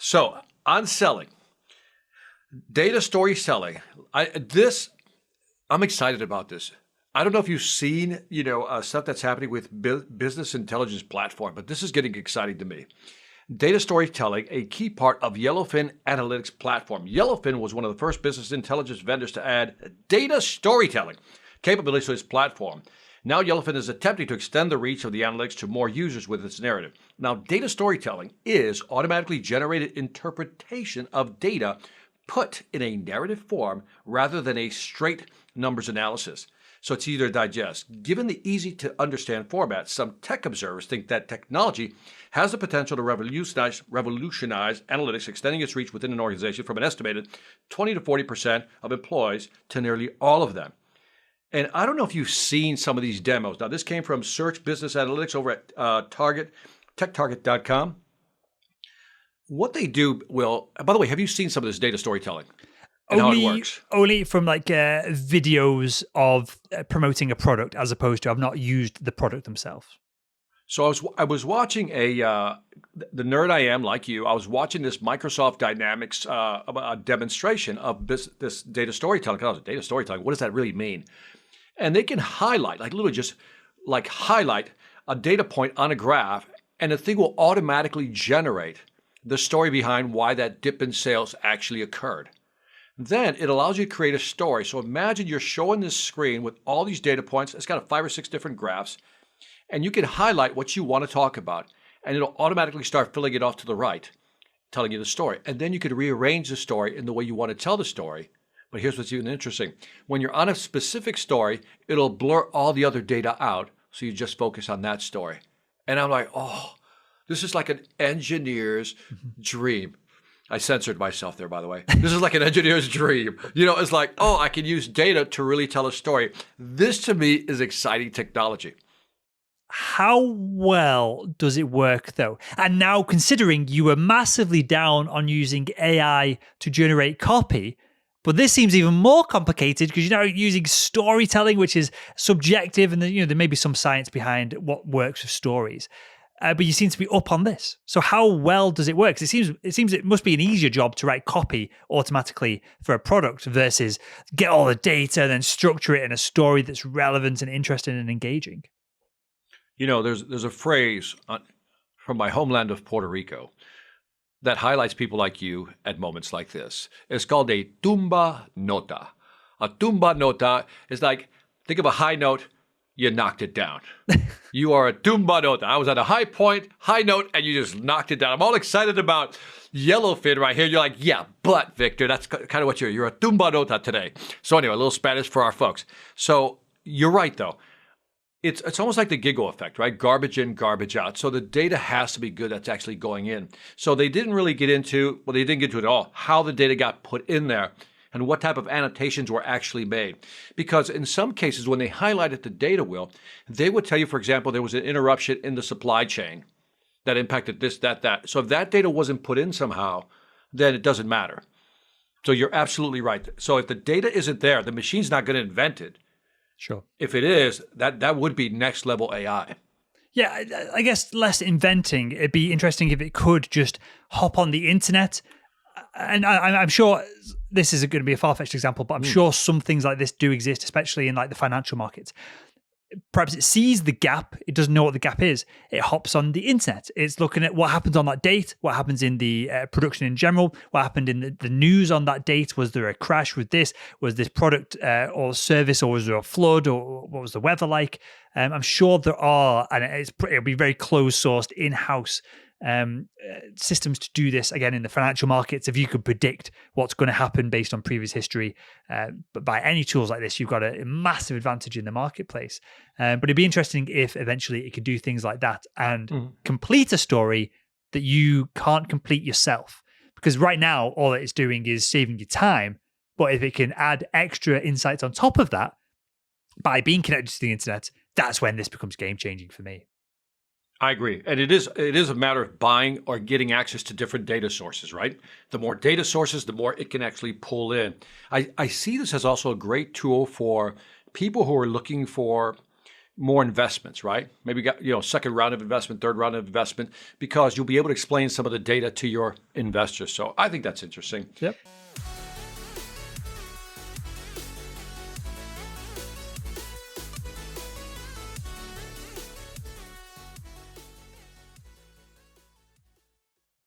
So on selling, data storytelling, I'm excited about this. I don't know if you've seen, stuff that's happening with business intelligence platform, but this is getting exciting to me. Data storytelling, a key part of Yellowfin Analytics platform. Yellowfin was one of the first business intelligence vendors to add data storytelling capabilities to its platform. Now Yellowfin is attempting to extend the reach of the analytics to more users with its narrative. Now, data storytelling is automatically generated interpretation of data put in a narrative form rather than a straight numbers analysis. So it's easier to digest. Given the easy to understand format, some tech observers think that technology has the potential to revolutionize analytics, extending its reach within an organization from an estimated 20 to 40% of employees to nearly all of them. And I don't know if you've seen some of these demos. Now, this came from Search Business Analytics over at techtarget.com. What they do, by the way, have you seen some of this data storytelling and how it works? Only from videos of promoting a product, as opposed to I've not used the product themselves. So I was watching the nerd I am, like you, I was watching this Microsoft Dynamics demonstration of this data storytelling. I was like, data storytelling, what does that really mean? And they can highlight, literally just highlight a data point on a graph, and the thing will automatically generate the story behind why that dip in sales actually occurred. Then it allows you to create a story. So imagine you're showing this screen with all these data points. It's got 5 or 6 different graphs, and you can highlight what you want to talk about, and it'll automatically start filling it off to the right, telling you the story. And then you could rearrange the story in the way you want to tell the story. But here's what's even interesting. When you're on a specific story, it'll blur all the other data out, so you just focus on that story. And I'm like, oh, this is like an engineer's dream. I censored myself there, by the way. This is like an engineer's dream. It's like, oh, I can use data to really tell a story. This, to me, is exciting technology. How well does it work, though? And now, considering you were massively down on using AI to generate copy, but this seems even more complicated because you're now using storytelling, which is subjective, and there may be some science behind what works with stories. But you seem to be up on this. So how well does it work? 'Cause it seems it must be an easier job to write copy automatically for a product versus get all the data and then structure it in a story that's relevant and interesting and engaging. There's a phrase from my homeland of Puerto Rico that highlights people like you at moments like this. It's called a tumba nota. A tumba nota is like, think of a high note, you knocked it down. You are a tumba nota. I was at a high point, high note, and you just knocked it down. I'm all excited about Yellowfin right here. You're like, yeah, but Victor, that's kind of what you're a tumba nota today. So anyway, a little Spanish for our folks. So you're right, though. It's almost like the giggle effect, right? Garbage in, garbage out. So the data has to be good that's actually going in. So they didn't really get into, they didn't get into it at all, how the data got put in there and what type of annotations were actually made. Because in some cases, when they highlighted the data, they would tell you, for example, there was an interruption in the supply chain that impacted this, that. So if that data wasn't put in somehow, then it doesn't matter. So you're absolutely right. So if the data isn't there, the machine's not going to invent it. Sure. If it is, that would be next level AI. Yeah, I guess less inventing. It'd be interesting if it could just hop on the internet. And I'm sure this is going to be a far-fetched example, but I'm sure some things like this do exist, especially in the financial markets. Perhaps it sees the gap. It doesn't know what the gap is. It hops on the internet. It's looking at what happens on that date, what happens in the production in general, what happened in the news on that date. Was there a crash with this? Was this product or service, or was there a flood, or what was the weather like? I'm sure there are, and it'll be very closed-sourced, in-house systems to do this, again, in the financial markets. If you could predict what's going to happen based on previous history, but by any tools like this, you've got a massive advantage in the marketplace. But it'd be interesting if eventually it could do things like that and complete a story that you can't complete yourself. Because right now, all it's doing is saving you time. But if it can add extra insights on top of that by being connected to the internet, that's when this becomes game-changing for me. I agree. And it is a matter of buying or getting access to different data sources, right? The more data sources, the more it can actually pull in. I see this as also a great tool for people who are looking for more investments, right? Maybe got, second round of investment, third round of investment, because you'll be able to explain some of the data to your investors. So I think that's interesting. Yep.